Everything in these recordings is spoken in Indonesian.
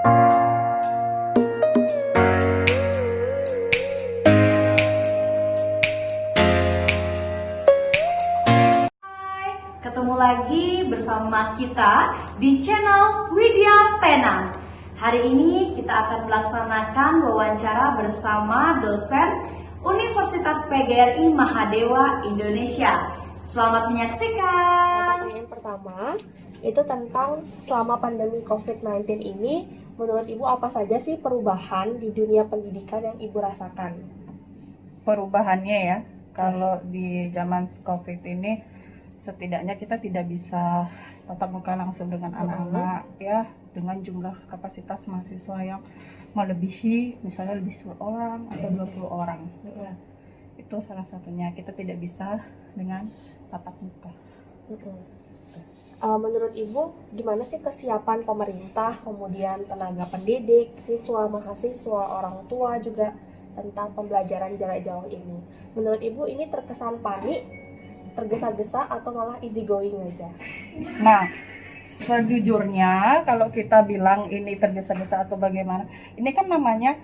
Ketemu lagi bersama kita di channel Widya Penang. Hari ini kita akan melaksanakan wawancara bersama dosen Universitas PGRI Mahadewa Indonesia. Selamat menyaksikan. Pertanyaan pertama itu tentang selama pandemi COVID-19 ini, menurut Ibu apa saja sih perubahan di dunia pendidikan yang Ibu rasakan? Perubahannya ya, kalau di zaman COVID ini setidaknya kita tidak bisa tatap muka langsung dengan anak-anak ya, dengan jumlah kapasitas mahasiswa yang melebihi misalnya lebih 10 orang atau 20 orang ya. Itu salah satunya, kita tidak bisa dengan tatap muka. Menurut Ibu gimana sih kesiapan pemerintah, kemudian tenaga pendidik, siswa, mahasiswa, orang tua juga tentang pembelajaran jarak jauh ini? Menurut Ibu ini terkesan panik, tergesa-gesa, atau malah easy going aja? Nah, sejujurnya kalau kita bilang ini tergesa-gesa atau bagaimana, ini kan namanya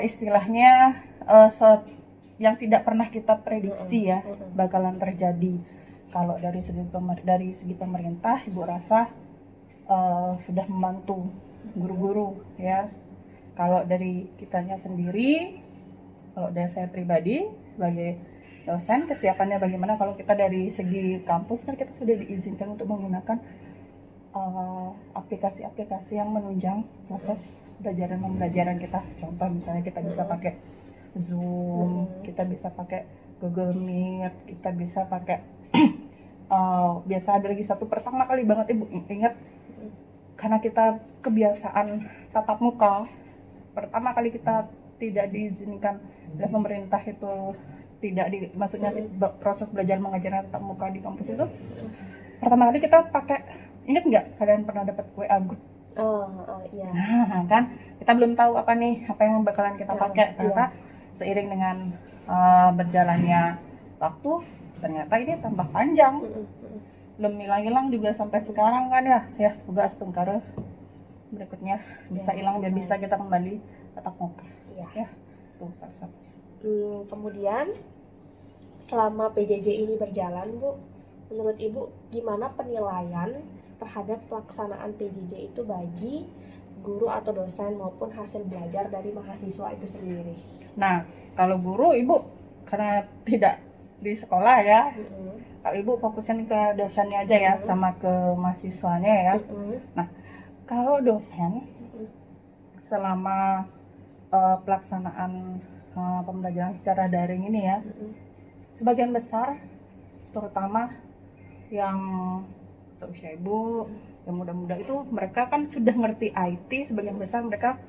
istilahnya yang tidak pernah kita prediksi ya bakalan terjadi. Kalau dari segi pemerintah, Ibu rasa sudah membantu guru-guru ya. Kalau dari kitanya sendiri, kalau dari saya pribadi sebagai dosen, kesiapannya bagaimana? Kalau kita dari segi kampus kan kita sudah diizinkan untuk menggunakan aplikasi-aplikasi yang menunjang proses belajar dan pembelajaran kita. Contoh misalnya kita bisa pakai Zoom, kita bisa pakai Google Meet, kita bisa pakai biasa ada lagi satu, pertama kali banget Ibu ingat, karena kita kebiasaan tatap muka, pertama kali kita tidak diizinkan oleh pemerintah itu, maksudnya proses belajar mengajar tatap muka di kampus itu, pertama kali kita pakai, ingat nggak kalian pernah dapat WA group? Iya. Nah, kan kita belum tahu apa yang bakalan kita pakai. Ternyata seiring dengan berjalannya waktu, ternyata ini tambah panjang, belum hilang-hilang juga sampai sekarang kan ya. Semoga astungkara berikutnya bisa hilang biar bisa kita kembali tatap muka. Ya, itu salah satunya. Kemudian selama PJJ ini berjalan, Bu, menurut Ibu gimana penilaian terhadap pelaksanaan PJJ itu bagi guru atau dosen maupun hasil belajar dari mahasiswa itu sendiri? Nah, kalau guru, Ibu karena tidak di sekolah ya, kalau Ibu fokusin ke dosennya aja ya, sama ke mahasiswanya ya. Nah, kalau dosen selama pelaksanaan pembelajaran secara daring ini ya, sebagian besar, terutama yang seusia Ibu, yang muda-muda itu, mereka kan sudah ngerti IT, sebagian besar mereka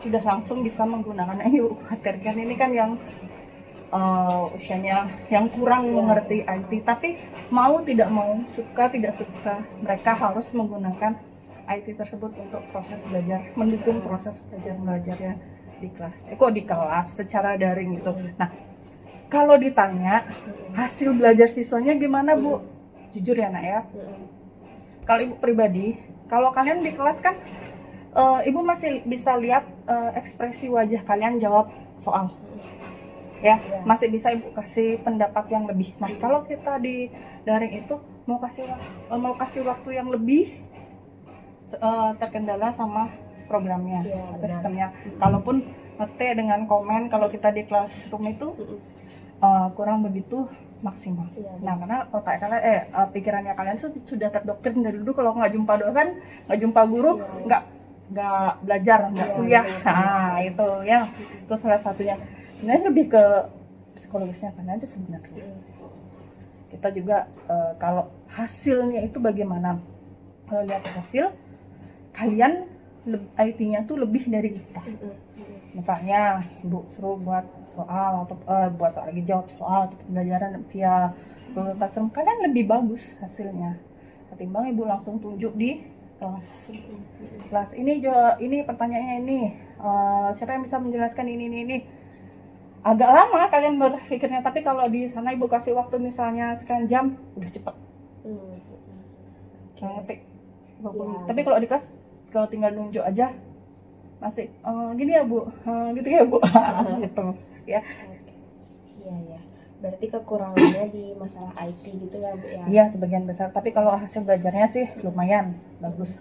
sudah langsung bisa menggunakan. Ibu khawatirkan ini kan yang usianya yang kurang mengerti IT, tapi mau tidak mau, suka tidak suka, mereka harus menggunakan IT tersebut untuk proses belajar, mendukung proses belajarnya di kelas. Di kelas secara daring gitu. Nah, kalau ditanya hasil belajar siswanya gimana, Bu? Jujur ya, Nak ya. Kalau Ibu pribadi, kalau kalian di kelas kan Ibu masih bisa lihat ekspresi wajah kalian jawab soal. Ya, masih bisa Ibu kasih pendapat yang lebih. Nah, kalau kita di daring itu mau kasih waktu yang lebih, terkendala sama programnya atau sistemnya. Kalaupun ngetik dengan komen, kalau kita di classroom itu kurang begitu maksimal. Nah, karena otak kalian, pikirannya kalian sudah terdoktrin dari dulu, kalau nggak jumpa dosen, nggak jumpa guru, nggak belajar, nggak kuliah. Nah, itu ya, itu salah satunya. Sebenarnya lebih ke psikologisnya kalian aja sebenarnya. Kita juga kalau hasilnya itu bagaimana? Kalau lihat hasil, kalian IT-nya tuh lebih dari kita. Misalnya Ibu suruh buat soal atau buat soal lagi jawab soal atau pembelajaran via Google Classroom, kalian lebih bagus hasilnya ketimbang Ibu langsung tunjuk di kelas. Ini pertanyaannya ini, siapa yang bisa menjelaskan ini. Agak lama kalian berpikirnya, tapi kalau di sana Ibu kasih waktu misalnya sekian jam, udah cepet. Ngetik. Tapi kalau di kelas, kalau tinggal nunjuk aja, masih gini ya Bu, gitu ya Bu, gitu ya. Iya ya. Berarti kekurangannya di masalah IT gitu ya Bu ya. Iya sebagian besar, tapi kalau hasil belajarnya sih lumayan bagus,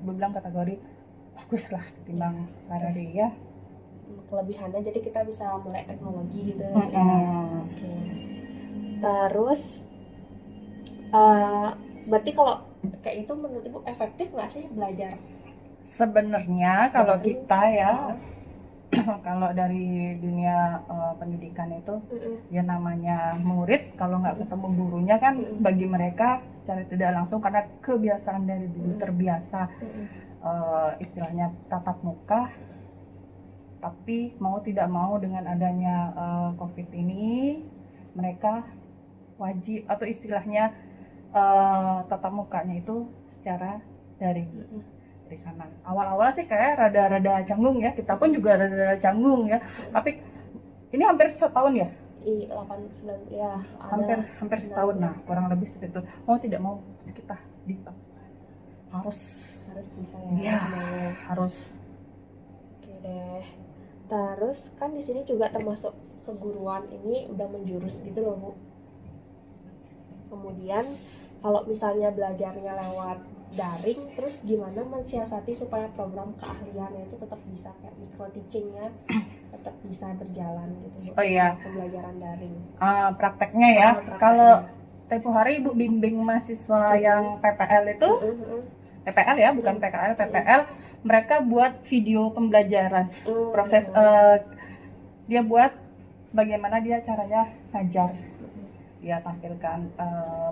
bilang kategori bagus lah ketimbang Sarari ya. Kelebihannya jadi kita bisa melek teknologi gitu. Mm-mm. Oke. Terus berarti kalau kayak itu menurut Ibu efektif nggak sih belajar? Sebenarnya kalau Dari- kita ya kalau dari dunia pendidikan itu ya namanya murid, kalau nggak ketemu gurunya kan bagi mereka secara tidak langsung karena kebiasaan dari dulu terbiasa istilahnya tatap muka, tapi mau tidak mau dengan adanya COVID ini mereka wajib atau istilahnya tatap mukanya itu secara daring di sana. Awal-awal sih kayak rada-rada canggung ya, kita pun juga rada-rada canggung ya, tapi ini hampir setahun ya, 8-9 ya hampir setahun. Nah kurang lebih seperti itu, mau tidak mau kita harus bisa ya, ya. harus. Oke deh. Terus kan di sini juga termasuk keguruan ini udah menjurus gitu loh Bu. Kemudian kalau misalnya belajarnya lewat daring, terus gimana mensiasati supaya program keahliannya itu tetap bisa kayak micro teachingnya tetap bisa berjalan gitu Bu. Oh iya. Pembelajaran daring. Prakteknya ya, Prakteknya. kalau tempo hari Ibu bimbing mahasiswa yang PPL itu, PPL ya, bukan PKL, PPL, mereka buat video pembelajaran, proses dia buat bagaimana dia caranya ngajar, dia tampilkan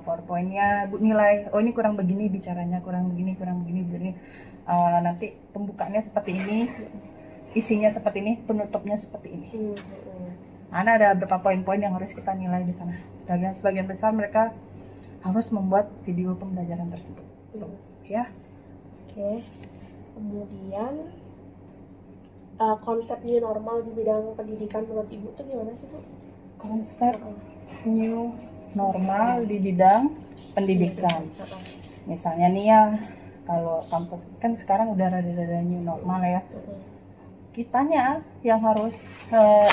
PowerPoint-nya, nilai, oh ini kurang begini bicaranya, kurang begini, nanti pembukaannya seperti ini, isinya seperti ini, penutupnya seperti ini. Karena ada beberapa poin-poin yang harus kita nilai di sana. Dan sebagian besar mereka harus membuat video pembelajaran tersebut. Ya. Oke. Kemudian konsep new normal di bidang pendidikan menurut Ibu itu gimana sih Bu? Konsep new normal di bidang pendidikan. Misalnya nih ya, kalau kampus kan sekarang udah rada-rada new normal ya. Kitanya yang harus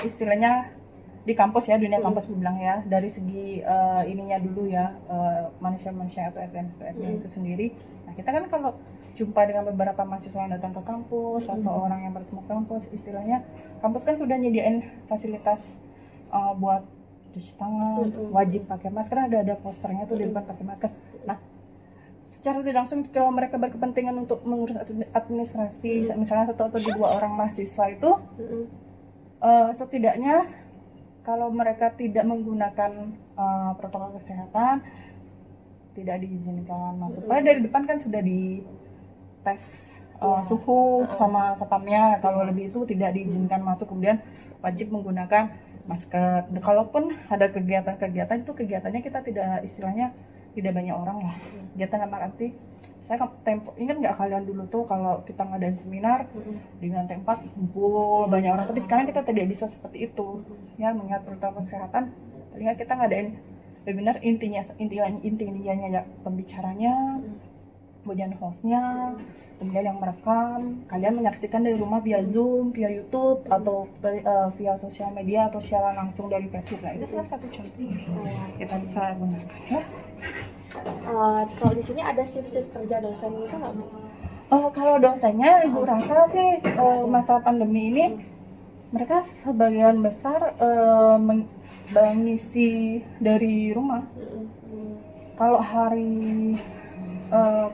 istilahnya di kampus ya, dunia kampus bilang ya, dari segi ininya dulu ya, manusia-manusia atau SDM itu sendiri. Nah kita kan kalau jumpa dengan beberapa mahasiswa yang datang ke kampus atau orang yang bertemu kampus, istilahnya kampus kan sudah nyediain fasilitas buat cuci tangan, wajib pakai masker, ada posternya tuh di depan pakai masker. Nah secara tidak langsung kalau mereka berkepentingan untuk mengurus administrasi, misalnya satu atau dua orang mahasiswa itu, setidaknya kalau mereka tidak menggunakan protokol kesehatan, tidak diizinkan masuk. Padahal dari depan kan sudah di tes suhu sama satpamnya, kalau lebih itu tidak diizinkan masuk, kemudian wajib menggunakan masker. Kalaupun ada kegiatan-kegiatan itu kegiatannya kita tidak, istilahnya tidak banyak orang lah. Kegiatan dalam arti saya ingat nggak kalian dulu tuh kalau kita ngadain seminar di lantai 4 kumpul banyak orang, tapi sekarang kita tidak bisa seperti itu ya, mengingat protokol kesehatan. Paling kita ngadain webinar, intinya ya pembicaranya, kemudian hostnya, kemudian yang merekam, kalian menyaksikan dari rumah via Zoom, via YouTube, atau via sosial media, atau secara langsung dari Facebook. Nah, itu salah satu contoh kita bisa gunakan ya. Kalau di sini ada shift kerja dosen itu nggak Bu? Kalau dosennya Ibu rasa sih masa pandemi ini mereka sebagian besar mengisi dari rumah. Kalau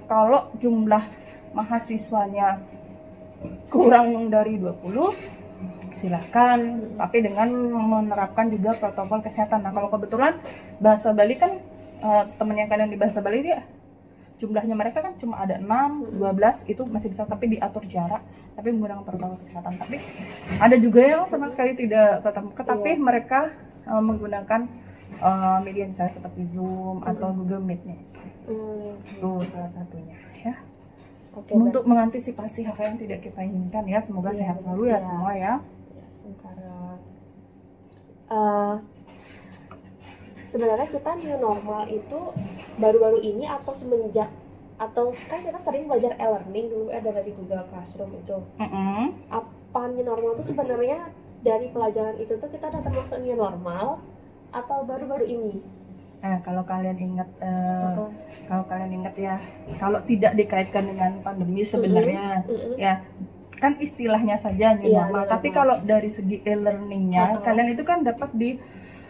kalau jumlah mahasiswanya kurang dari 20, silahkan, tapi dengan menerapkan juga protokol kesehatan. Nah kalau kebetulan Bahasa Bali kan teman yang kalian di Bahasa Bali dia jumlahnya mereka kan cuma ada 6, 12, itu masih bisa, tapi diatur jarak, tapi menggunakan protokol kesehatan. Tapi ada juga yang sama sekali tidak tatap muka, tapi mereka menggunakan media misalnya seperti Zoom atau Google Meet-nya. Itu salah satunya ya. Untuk mengantisipasi hal yang tidak kita inginkan ya. Semoga sehat selalu ya semua ya. Sebenarnya kita new normal itu baru-baru ini atau semenjak atau kan kita sering belajar e-learning dulu ada di Google Classroom itu. Apa new normal itu sebenarnya dari pelajaran itu tuh kita udah termasuk new normal atau baru-baru ini? Kalau kalian ingat, ya, kalau tidak dikaitkan dengan pandemi sebenarnya, ya kan istilahnya saja new normal. Tapi kalau dari segi e-learningnya, kalian itu kan dapat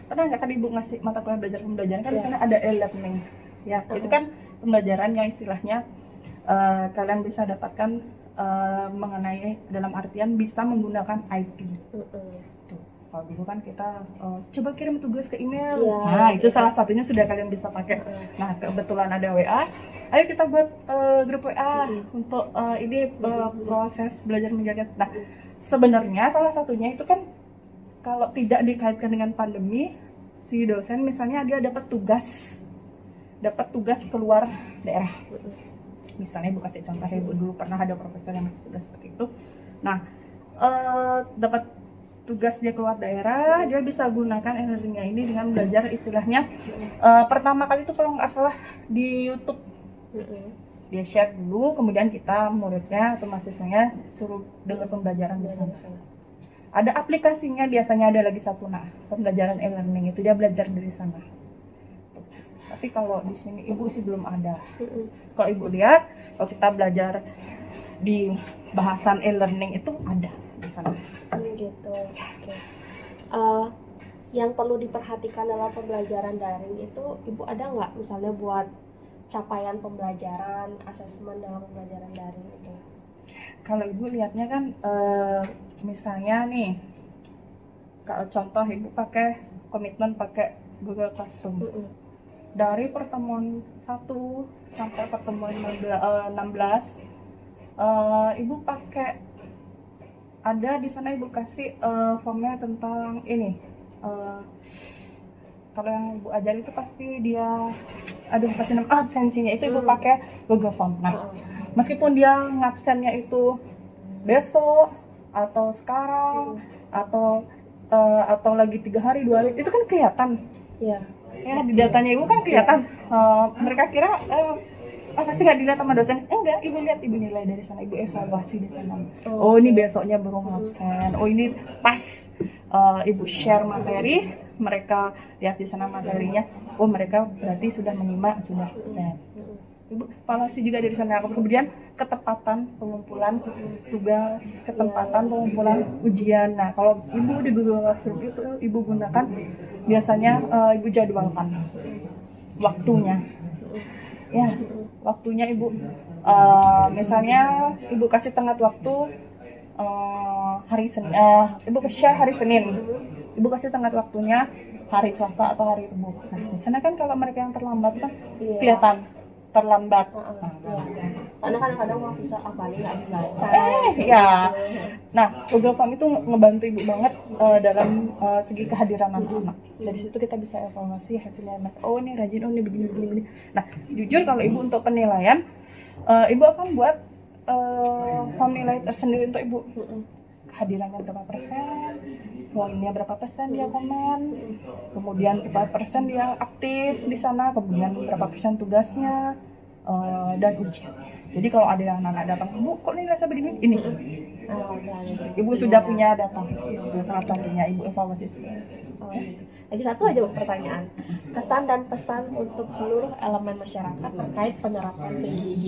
pernah nggak kan ibu ngasih mata kuliah pembelajaran kan di sana ada e-learning, ya itu kan pembelajaran yang istilahnya kalian bisa dapatkan mengenai dalam artian bisa menggunakan IT. Tuh. Kalau dulu kan kita coba kirim tugas ke email, itu salah satunya sudah kalian bisa pakai. Nah kebetulan ada WA, ayo kita buat grup WA untuk ini proses belajar mengajar. Nah sebenarnya salah satunya itu kan kalau tidak dikaitkan dengan pandemi, si dosen misalnya dia dapat tugas keluar daerah. Misalnya ibu kasih contoh, ibu dulu pernah ada profesor yang ngasih tugas seperti itu. Nah dapat tugas dia keluar daerah, dia bisa gunakan e-learningnya ini dengan belajar istilahnya pertama kali itu kalau nggak salah di YouTube. Dia share dulu, kemudian kita muridnya atau mahasiswanya suruh dengar pembelajaran di sana. Ada aplikasinya, biasanya ada lagi satu, pembelajaran e-learning itu dia belajar dari sana. Tapi kalau di sini ibu sih belum ada. Kalau ibu lihat, kalau kita belajar di bahasan e-learning itu ada di sana. Gitu. Okay. Yang perlu diperhatikan dalam pembelajaran daring itu, ibu ada nggak misalnya buat capaian pembelajaran, asesmen dalam pembelajaran daring itu? Kalau ibu lihatnya kan, misalnya nih, kalau contoh ibu pakai komitmen pakai Google Classroom. Dari pertemuan 1 sampai pertemuan 16, ibu pakai ada di sana ibu kasih formnya tentang ini. Kalau yang ibu ajari itu pasti dia pasti absensinya itu ibu pakai Google Form. Nah, meskipun dia ngabsennya itu besok atau sekarang atau lagi 3 hari 2 hari, itu kan kelihatan. Ya di datanya ibu kan kelihatan. Mereka kira pasti nggak dilihat sama dosen. Enggak, ibu lihat, ibu nilai dari sana, ibu evaluasi di sana. Oh ini besoknya baru absen. Oh ini pas ibu share materi, mereka lihat di sana materinya. Oh mereka berarti sudah menyimak, sudah absen. Ibu evaluasi juga dari sana. Kemudian ketepatan pengumpulan tugas, ketepatan pengumpulan ujian. Nah kalau ibu di Google Classroom itu ibu gunakan biasanya ibu jadwalkan waktunya. Ya, waktunya ibu misalnya ibu kasih tenggat waktu hari Senin, ibu share hari Senin, ibu kasih tenggat waktunya hari Selasa atau hari Rabu. Nah di sana kan kalau mereka yang terlambat kan kelihatan terlambat. Karena kadang-kadang mahasiswa apalagi nggak dibaca. Nah Google Form itu ngebantu ibu banget dalam segi kehadiran anak-anak. Dari situ kita bisa evaluasi hasilnya. Oh ini rajin, oh ini begini. Nah jujur kalau ibu untuk penilaian, ibu akan buat form nilai tersendiri untuk ibu. Kehadirannya berapa persen, poinnya berapa persen dia komen, kemudian berapa persen dia aktif di sana, kemudian berapa persen tugasnya dan ujian. Jadi kalau ada yang anak datang, Bu kok nilai saya begini? Ini ibu sudah punya data. Itu salah satunya ibu evaluasi. Lagi satu aja pertanyaan, kesan dan pesan untuk seluruh elemen masyarakat terkait penerapan PJJ.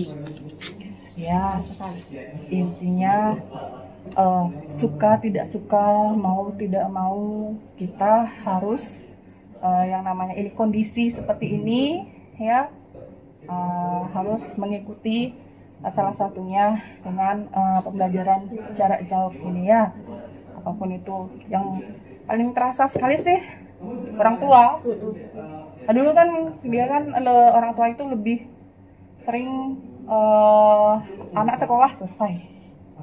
Ya, intinya suka tidak suka, mau tidak mau, kita harus yang namanya ini kondisi seperti ini ya, harus mengikuti salah satunya dengan pembelajaran jarak jauh ini ya. Apapun itu, yang paling terasa sekali sih orang tua. Dulu kan dia kan orang tua itu lebih sering anak sekolah selesai.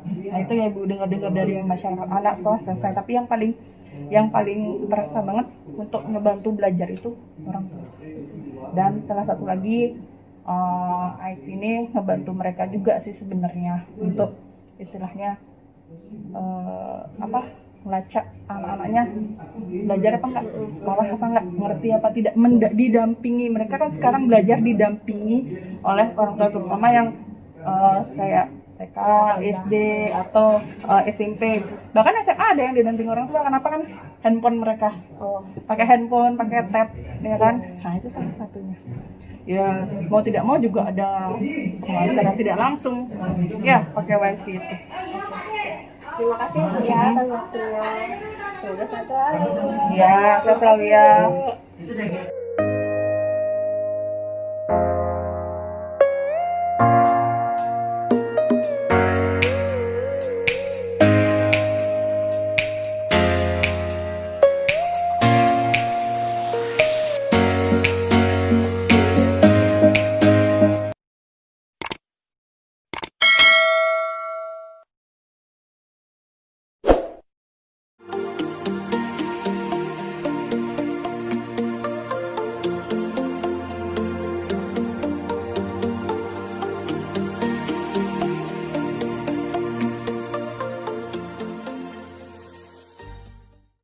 Nah itu ya ibu dengar dari masyarakat, anak sekolah selesai. Tapi yang paling terasa banget untuk ngebantu belajar itu orang tua. Dan salah satu lagi IT ini ngebantu mereka juga sih sebenarnya untuk istilahnya melacak anak-anaknya belajar apa enggak, sekolah apa enggak, ngerti apa tidak, didampingi. Mereka kan sekarang belajar didampingi oleh orang tua, terutama yang kayak TK, SD atau SMP, bahkan SMA ada yang didampingi orang tua. Kenapa? Kan handphone mereka, pakai handphone, pakai tab, ya kan? Nah itu salah satunya. Ya mau tidak mau juga ada pengawasan tidak langsung, ya pakai wifi itu. Terima kasih ya atas waktunya. Semoga sehat selalu. Ya, saya selalu ya.